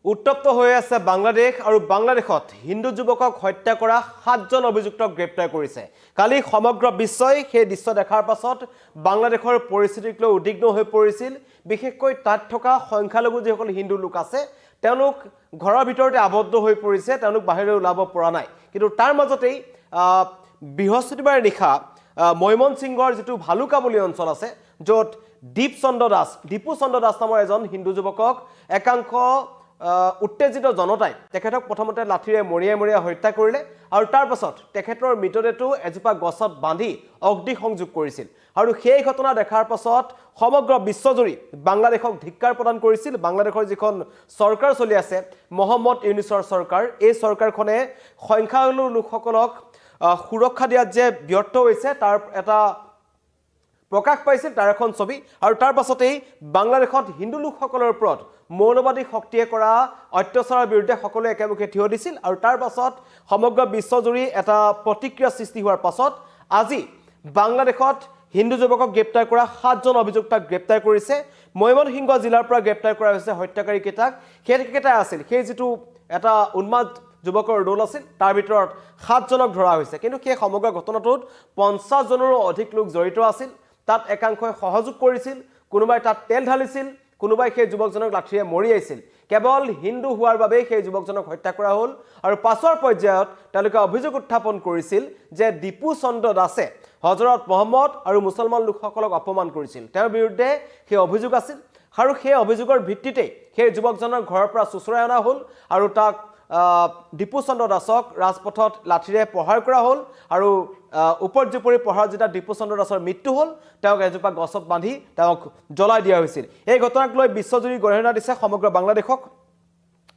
উত্তপ্ত হৈ আছে বাংলাদেশ আৰু বাংলাদেশত হিন্দু যুৱকক হত্যা কৰা 7জন অভিযুক্তক গ্ৰেপ্তাৰ কৰিছে। কালি সমগ্ৰ বিশ্বই সেই দৃশ্য দেখাৰ পাছত বাংলাদেশৰ পৰিস্থিতিক লৈ উদ্বিগ্ন হৈ পৰিছিল। বিশেষকৈ তাত থকা সংখ্যালঘু যিসকল হিন্দু লোক আছে তেওঁলোক ঘৰৰ ভিতৰতে আবদ্ধ হৈ পৰিছে, তেওঁলোক বাহিৰলৈ ওলাব পৰা নাই। কিন্তু তাৰ মাজতেই বৃহস্পতিবাৰ নিশা ময়মনসিংহৰ যিটো ভালুকা বুলি অঞ্চল আছে য'ত দীপু চন্দ্ৰ দাস নামৰ এজন হিন্দু যুৱকক একাংশ উত্তেজিত জনতাই তেখেতক প্ৰথমতে লাঠিৰে মৰিয়াই হত্যা কৰিলে আৰু তাৰ পাছত তেখেতৰ মৃতদেহটো এজোপা গছত বান্ধি অগ্নি সংযোগ কৰিছিল। আৰু সেই ঘটনা দেখাৰ পাছত সমগ্ৰ বিশ্বজুৰি বাংলাদেশক ধিক্কাৰ প্ৰদান কৰিছিল। বাংলাদেশৰ যিখন চৰকাৰ চলি আছে মহম্মদ ইউনুছৰ চৰকাৰ, এই চৰকাৰখনে সংখ্যালঘু লোকসকলক সুৰক্ষা দিয়াত যে ব্যৰ্থ হৈছে তাৰ এটা প্ৰকাশ পাইছিল তাৰ এখন ছবি। আৰু তাৰ পাছতেই বাংলাদেশত হিন্দু লোকসকলৰ ওপৰত মৌলবাদী শক্তিয়ে কৰা অত্যাচাৰৰ বিৰুদ্ধে সকলোৱে একেমুখে থিয় দিছিল। আৰু তাৰ পাছত সমগ্ৰ বিশ্বজুৰি এটা প্ৰতিক্ৰিয়া সৃষ্টি হোৱাৰ পাছত আজি বাংলাদেশত হিন্দু যুৱকক গ্ৰেপ্তাৰ কৰা 7জন অভিযুক্তক গ্ৰেপ্তাৰ কৰিছে। ময়মনসিংহ জিলাৰ পৰা গ্ৰেপ্তাৰ কৰা হৈছে হত্যাকাৰীকেইটাক। সেইকেইটাই আছিল সেই যিটো এটা উন্মাদ যুৱকৰ দল আছিল তাৰ ভিতৰত 7জনক ধৰা হৈছে। কিন্তু সেই সমগ্ৰ ঘটনাটোত 50জনৰো অধিক লোক জড়িত আছিল। তাত একাংশই সহযোগ কৰিছিল, কোনোবাই তাত তেল ঢালিছিল, কোনোবাই সেই যুৱকজনক লাঠিৰে মৰিয়াইছিল। কেৱল হিন্দু হোৱাৰ বাবেই সেই যুৱকজনক হত্যা কৰা হ'ল। আৰু পাছৰ পৰ্যায়ত তেওঁলোকে অভিযোগ উত্থাপন কৰিছিল যে দীপু চন্দ্ৰ দাসে হজৰত মহম্মদ আৰু মুছলমান লোকসকলক অপমান কৰিছিল, তেওঁৰ বিৰুদ্ধে সেই অভিযোগ আছিল। আৰু সেই অভিযোগৰ ভিত্তিতেই সেই যুৱকজনৰ ঘৰৰ পৰা চুচৰাই অনা হ'ল আৰু তাক দীপু চন্দ্ৰ দাসক ৰাজপথত লাঠিৰে প্ৰহাৰ কৰা হ'ল। আৰু উপৰ্যুপৰি প্ৰহাৰত যেতিয়া দীপু চন্দ্ৰ দাসৰ মৃত্যু হ'ল তেওঁক এজোপা গছত বান্ধি তেওঁক জ্বলাই দিয়া হৈছিল। এই ঘটনাক লৈ বিশ্বজুৰি গৰিহণা দিছে সমগ্ৰ বাংলাদেশক।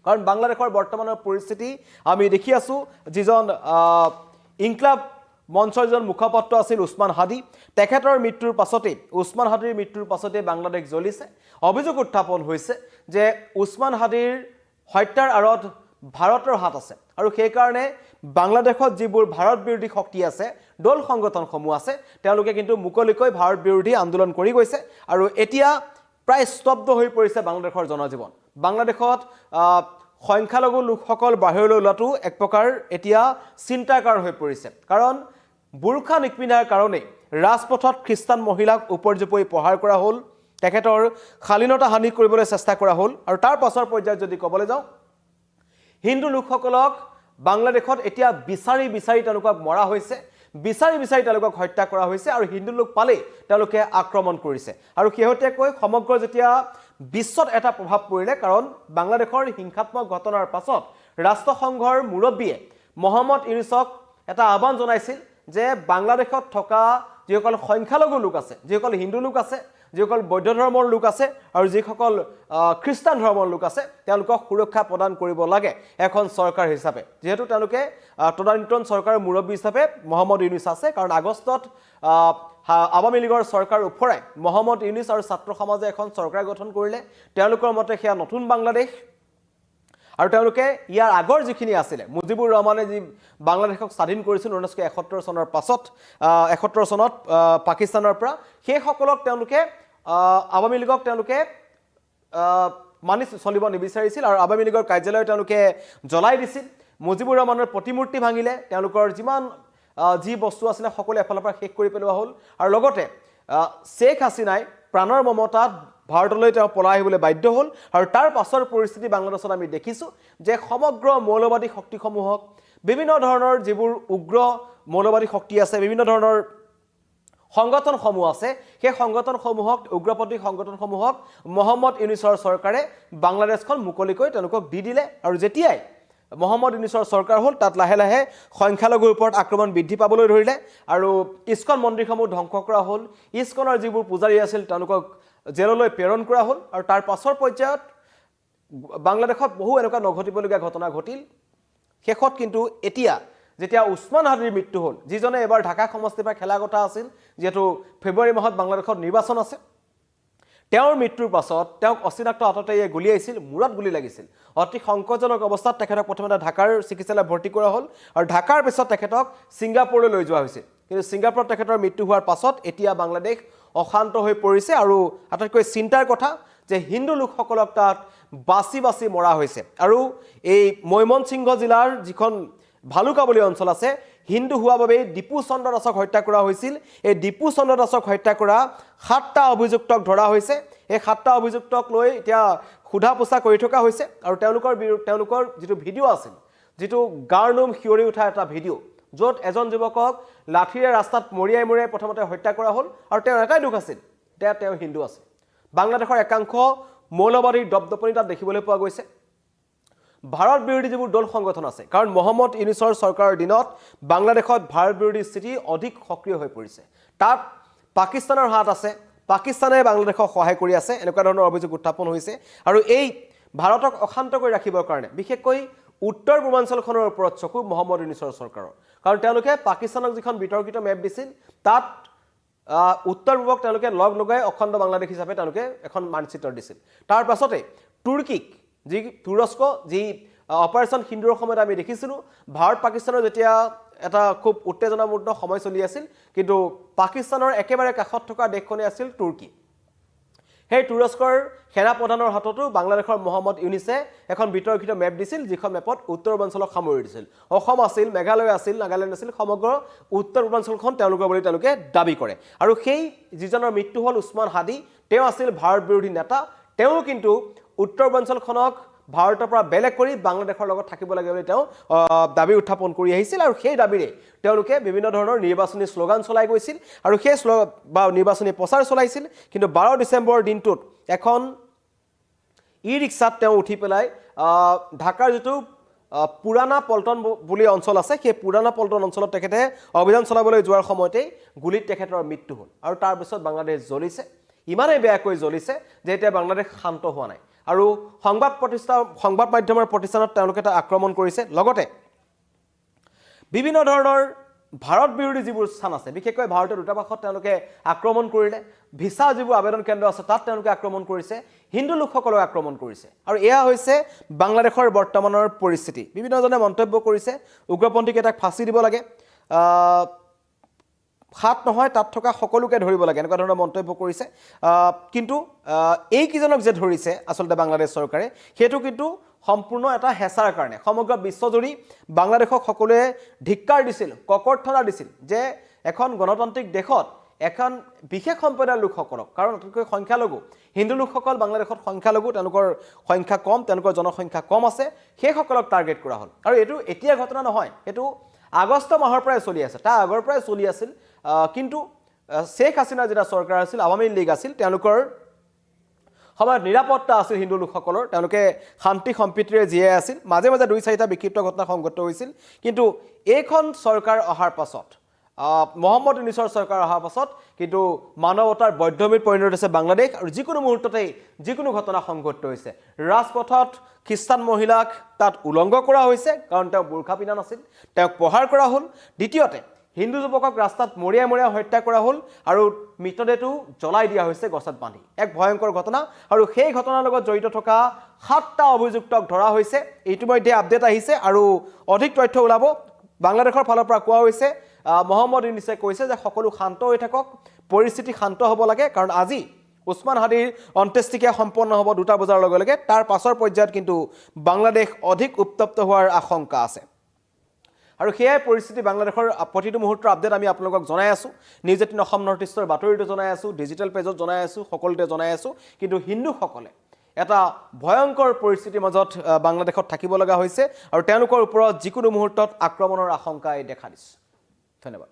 কাৰণ বাংলাদেশৰ বৰ্তমানৰ পৰিস্থিতি আমি দেখি আছোঁ। যিজন ইনকলাব মঞ্চৰ যিজন মুখপাত্ৰ আছিল উছমান হাদি, তেখেতৰ মৃত্যুৰ পাছতেই উছমান হাদিৰ মৃত্যুৰ পাছতেই বাংলাদেশ জ্বলিছে। অভিযোগ উত্থাপন হৈছে যে উছমান হাদিৰ হত্যাৰ আঁৰত ভাৰতৰ হাত আছে। আৰু সেইকাৰণে বাংলাদেশত যিবোৰ ভাৰত বিৰোধী শক্তি আছে, দল সংগঠনসমূহ আছে, তেওঁলোকে কিন্তু মুকলিকৈ ভাৰত বিৰোধী আন্দোলন কৰি গৈছে। আৰু এতিয়া প্ৰায় স্তব্ধ হৈ পৰিছে বাংলাদেশৰ জনজীৱন। বাংলাদেশত সংখ্যালঘু লোকসকল বাহিৰলৈ ওলোৱাটো এক প্ৰকাৰ এতিয়া চিন্তাৰ কাৰণ হৈ পৰিছে। কাৰণ বুৰ্খা নিপিন্ধাৰ কাৰণেই ৰাজপথত খ্ৰীষ্টান মহিলাক উপৰ্যুপৰি প্ৰহাৰ কৰা হ'ল, তেখেতৰ শালীনতা হানি কৰিবলৈ চেষ্টা কৰা হ'ল। আৰু তাৰ পাছৰ পৰ্যায়ত যদি ক'বলৈ যাওঁ, হিন্দু লোকসকলক বাংলাদেশত এতিয়া বিচাৰি তেওঁলোকক মৰা হৈছে, বিচাৰি তেওঁলোকক হত্যা কৰা হৈছে। আৰু হিন্দু লোক পালেই তেওঁলোকে আক্ৰমণ কৰিছে। আৰু শেহতীয়াকৈ সমগ্ৰ যেতিয়া বিশ্বত এটা প্ৰভাৱ পৰিলে, কাৰণ বাংলাদেশৰ হিংসাত্মক ঘটনাৰ পাছত ৰাষ্ট্ৰসংঘৰ মুৰব্বীয়ে মহম্মদ ইউনুছক এটা আহ্বান জনাইছিল যে বাংলাদেশত থকা যিসকল সংখ্যালঘু লোক আছে, যিসকল হিন্দু লোক আছে, যিসকল বৌদ্ধ ধৰ্মৰ লোক আছে আৰু যিসকল খ্ৰীষ্টান ধৰ্মৰ লোক আছে, তেওঁলোকক সুৰক্ষা প্ৰদান কৰিব লাগে এখন চৰকাৰ হিচাপে। যিহেতু তেওঁলোকে তদানীন্তন চৰকাৰৰ মুৰব্বী হিচাপে মহম্মদ ইউনুছ আছে। কাৰণ আগষ্টত আৱামী লীগৰ চৰকাৰ ওফৰাই মহম্মদ ইউনুছ আৰু ছাত্ৰ সমাজে এখন চৰকাৰ গঠন কৰিলে। তেওঁলোকৰ মতে সেয়া নতুন বাংলাদেশ। আৰু তেওঁলোকে ইয়াৰ আগৰ যিখিনি আছিলে, মুজিবুৰ ৰহমানে যি বাংলাদেশক স্বাধীন কৰিছিল 1971 চনৰ পাছত 71 চনত পাকিস্তানৰ পৰা, সেইসকলক তেওঁলোকে আৱামী লীগক তেওঁলোকে মানি চলিব নিবিচাৰিছিল। আৰু আৱামী লীগৰ কাৰ্যালয় তেওঁলোকে জ্বলাই দিছিল। মুজিবুৰ ৰহমানৰ প্ৰতিমূৰ্তি ভাঙিলে, তেওঁলোকৰ যিমান যি বস্তু আছিলে সকলো এফালৰ পৰা শেষ কৰি পেলোৱা হ'ল। আৰু লগতে শ্বেখ হাছিনাই প্ৰাণৰ মমতাত ভাৰতলৈ তেওঁ পলাই আহিবলৈ বাধ্য হ'ল। আৰু তাৰ পাছৰ পৰিস্থিতি বাংলাদেশত আমি দেখিছোঁ যে সমগ্ৰ মৌলবাদী শক্তিসমূহক, বিভিন্ন ধৰণৰ যিবোৰ উগ্ৰ মৌলবাদী শক্তি আছে, বিভিন্ন ধৰণৰ সংগঠনসমূহ আছে, সেই সংগঠনসমূহক, উগ্ৰপন্থী সংগঠনসমূহক মহম্মদ ইউনুছৰ চৰকাৰে বাংলাদেশখন মুকলিকৈ তেওঁলোকক দি দিলে। আৰু যেতিয়াই মহম্মদ ইউনুছৰ চৰকাৰ হ'ল, তাত লাহে লাহে সংখ্যালঘুৰ ওপৰত আক্ৰমণ বৃদ্ধি পাবলৈ ধৰিলে। আৰু ইস্কন মন্দিৰসমূহ ধ্বংস কৰা হ'ল, ইস্কনৰ যিবোৰ পূজাৰী আছিল তেওঁলোকক জেললৈ প্ৰেৰণ কৰা হ'ল। আৰু তাৰ পাছৰ পৰ্যায়ত বাংলাদেশত বহু এনেকুৱা নঘটিবলগীয়া ঘটনা ঘটিল। শেষত কিন্তু এতিয়া যেতিয়া উছমান হাদিৰ মৃত্যু হ'ল, যিজনে এবাৰ ঢাকা সমষ্টিৰ পৰা খেলা কথা আছিল, যিহেতু ফেব্ৰুৱাৰী মাহত বাংলাদেশত নিৰ্বাচন আছে, তেওঁৰ মৃত্যুৰ পাছত তেওঁক অচিনাক্ত আততায়ীয়ে গুলিয়াইছিল, মূৰত গুলি লাগিছিল। অতি সংকটজনক অৱস্থাত তেখেতক প্ৰথমতে ঢাকাৰ চিকিৎসালয়ত ভৰ্তি কৰা হ'ল। আৰু ঢাকাৰ পিছত তেখেতক ছিংগাপুৰলৈ লৈ যোৱা হৈছিল। কিন্তু ছিংগাপুৰত তেখেতৰ মৃত্যু হোৱাৰ পাছত এতিয়া বাংলাদেশ অশান্ত হৈ পৰিছে আৰু আটাইতকৈ চিন্তাৰ কথা যে হিন্দু লোকসকলক তাত বাছি বাছি মৰা হৈছে আৰু এই ময়মনসিংহ জিলাৰ যিখন ভালুকাবলী অঞ্চল আছে হিন্দু হোৱা বাবে দীপু চন্দ্ৰ দাসক হত্যা কৰা হৈছিল এই দীপু চন্দ্ৰ দাসক হত্যা কৰা 7টা অভিযুক্তক ধৰা হৈছে এই 7টা অভিযুক্তক লৈ এতিয়া খুধা পোছা কৰি থকা হৈছে আৰু তেওঁলোকৰ যিটো ভিডিঅ' আছিল যিটো গাৰ্নুম হিয়ৰি উঠা এটা ভিডিঅ' য'ত এজন যুৱকক লাঠিৰে ৰাস্তাত মৰিয়াই প্ৰথমতে হত্যা কৰা হ'ল আৰু তেওঁ এটাই দুখ আছিল তেওঁ হিন্দু আছে বাংলাদেশৰ একাংশ মৌলবাদীৰ দপদপনি তাত দেখিবলৈ পোৱা গৈছে ভাৰত বিৰোধী যিবোৰ দল সংগঠন আছে কাৰণ মহম্মদ ইউনুছৰ চৰকাৰৰ দিনত বাংলাদেশত ভাৰত বিৰোধী স্থিতি অধিক সক্ৰিয় হৈ পৰিছে তাত পাকিস্তানৰ হাত আছে পাকিস্তানে বাংলাদেশক সহায় কৰি আছে এনেকুৱা ধৰণৰ অভিযোগ উত্থাপন হৈছে আৰু এই ভাৰতক অশান্ত কৰি ৰাখিবৰ কাৰণে বিশেষকৈ উত্তৰ পূৰ্বাঞ্চলখনৰ ওপৰত চকু মহম্মদ ইউনুছৰ চৰকাৰৰ কাৰণ তেওঁলোকে পাকিস্তানক যিখন বিতৰ্কিত মেপ দিছিল তাত উত্তৰ পূবক তেওঁলোকে লগ লগাই অখণ্ড বাংলাদেশ হিচাপে তেওঁলোকে এখন মানচিত্ৰ দিছিল তাৰ পাছতে তুৰ্কীক যি তুৰস্ক যি অপাৰেশ্যন সিন্দুৰৰ সময়ত আমি দেখিছিলোঁ ভাৰত পাকিস্তানৰ যেতিয়া এটা খুব উত্তেজনাপূৰ্ণ সময় চলি আছিল কিন্তু পাকিস্তানৰ একেবাৰে কাষত থকা দেশখনে আছিল তুৰ্কী সেই তুৰস্কৰ সেনা প্ৰধানৰ হাততো বাংলাদেশৰ মহম্মদ ইউনুছে এখন বিতৰ্কিত মেপ দিছিল যিখন মেপত উত্তৰ পূৰ্বাঞ্চলক সামৰি দিছিল অসম আছিল মেঘালয় আছিল নাগালেণ্ড আছিল সমগ্ৰ উত্তৰ পূৰ্বাঞ্চলখন তেওঁলোকৰ বুলি তেওঁলোকে দাবী কৰে আৰু সেই যিজনৰ মৃত্যু হ'ল উছমান হাদি তেওঁ আছিল ভাৰত বিৰোধী নেতা তেওঁ কিন্তু উত্তৰ পূৰ্বাঞ্চলখনক ভাৰতৰ পৰা বেলেগ কৰি বাংলাদেশৰ লগত থাকিব লাগে বুলি তেওঁ দাবী উত্থাপন কৰি আহিছিল আৰু সেই দাবীৰে তেওঁলোকে বিভিন্ন ধৰণৰ নিৰ্বাচনী শ্লোগান চলাই গৈছিল আৰু সেই নিৰ্বাচনী প্ৰচাৰ চলাইছিল কিন্তু 12 ডিচেম্বৰ দিনটোত এখন ই ৰিক্সাত তেওঁ উঠি পেলাই ঢাকাৰ যিটো পুৰাণা পল্টন বুলি অঞ্চল আছে সেই পুৰাণা পল্টন অঞ্চলত তেখেতে অভিযান চলাবলৈ যোৱাৰ সময়তে গুলিত তেখেতৰ মৃত্যু হ'ল আৰু তাৰ পিছত বাংলাদেশ জ্বলিছে ইমানেই বেয়াকৈ জ্বলিছে যে এতিয়া বাংলাদেশ শান্ত হোৱা নাই আৰু সংবাদ মাধ্যমৰ প্ৰতিষ্ঠানত তেওঁলোকে এটা আক্ৰমণ কৰিছে লগতে বিভিন্ন ধৰণৰ ভাৰত বিৰোধী যিবোৰ স্থান আছে বিশেষকৈ ভাৰতৰ দূতাবাসত তেওঁলোকে আক্ৰমণ কৰিলে ভিসা যিবোৰ আবেদন কেন্দ্ৰ আছে তাত তেওঁলোকে আক্ৰমণ কৰিছে হিন্দু লোকসকলক আক্ৰমণ কৰিছে আৰু এয়া হৈছে বাংলাদেশৰ বৰ্তমানৰ পৰিস্থিতি বিভিন্নজনে মন্তব্য কৰিছে উগ্ৰপন্থীক এটাক ফাঁচি দিব লাগে হাত নহয় তাত থকা সকলোকে ধৰিব লাগে এনেকুৱা ধৰণৰ মন্তব্য কৰিছে কিন্তু এই কিজনক যে ধৰিছে আসলতে বাংলাদেশ চৰকাৰে হেতু কিন্তু সম্পূৰ্ণ এটা হেঁচাৰ কাৰণে সমগ্ৰ বিশ্বজুৰি বাংলাদেশক সকলোৱে ধিক্কাৰ দিছিল ককৰ্থনা দিছিল যে এখন গণতান্ত্ৰিক দেশত এখন বিশেষ সম্প্ৰদায়ৰ লোকসকলক কাৰণ অতিকৈ সংখ্যালঘু হিন্দু লোকসকল বাংলাদেশত সংখ্যালঘু তেওঁলোকৰ সংখ্যা কম তেওঁলোকৰ জনসংখ্যা কম আছে সেইসকলক টাৰ্গেট কৰা হ'ল আৰু এইটো এতিয়া ঘটনা নহয় এইটো আগষ্ট মাহৰ পৰাই চলি আছে তাৰ আগৰ পৰাই চলি আছিল কিন্তু শেখ হাসিনা যেটা চৰকাৰ আছিল আৱামী লীগ আছিল তেওঁলোকৰ সময়ত নিৰাপত্তা আছিল হিন্দু লোকসকলৰ তেওঁলোকে শান্তি সম্প্ৰীতিৰে জীয়াই আছিল মাজে মাজে 2-4টা বিক্ষিপ্ত ঘটনা সংঘটিত হৈছিল কিন্তু এইখন চৰকাৰ অহাৰ পাছত মহম্মদ ইউনুছৰ চৰকাৰ অহাৰ পাছত কিন্তু মানৱতাৰ বৈধমিত পৰিণত হৈছে বাংলাদেশ আৰু যিকোনো মুহূৰ্ততেই যিকোনো ঘটনা সংঘটিত হৈছে ৰাজপথত খ্ৰীষ্টান মহিলাক তাত উলংঘ কৰা হৈছে কাৰণ তেওঁ বুৰখা পিন্ধা নাছিল তেওঁক প্ৰহাৰ কৰা হ'ল দ্বিতীয়তে হিন্দু যুৱকক ৰাস্তাত মৰিয়াই হত্যা কৰা হ'ল আৰু মৃতদেহটো জ্বলাই দিয়া হৈছে গছত বান্ধি এক ভয়ংকৰ ঘটনা আৰু সেই ঘটনাৰ লগত জড়িত থকা 7টা অভিযুক্তক ধৰা হৈছে ইতিমধ্যে আপডেট আহিছে আৰু অধিক তথ্য ওলাব বাংলাদেশৰ ফালৰ পৰা কোৱা হৈছে মহম্মদ ইউনুছে কৈছে যে সকলো শান্ত হৈ থাকক পৰিস্থিতি শান্ত হ'ব লাগে কাৰণ আজি উছমান হাদিৰ অন্ত্যেষ্টিক্ৰিয়া সম্পন্ন হ'ব 2টা বজাৰ লগে লগে তাৰ পাছৰ পৰ্যায়ত কিন্তু বাংলাদেশ অধিক উত্তপ্ত হোৱাৰ আশংকা আছে আৰু সেই পৰিস্থিতি বাংলাদেশৰ প্ৰতিটো মুহূৰ্তৰ আপডেট আমি আপোনালোকক জনাই আছো নিউজ 18 অসম নৰ্থ ইষ্টৰ বাতৰিটো জনাই আছো ডিজিটেল পেজত জনাই আছো সকলোতে জনাই আছো কিন্তু হিন্দুসকলে এটা ভয়ংকৰ পৰিস্থিতিৰ মাজত বাংলাদেশত থাকিব লগা হৈছে আৰু তেওঁলোকৰ ওপৰত যিকোনো মুহূৰ্তত আক্ৰমণৰ আশংকাই দেখা দিছে ধন্যবাদ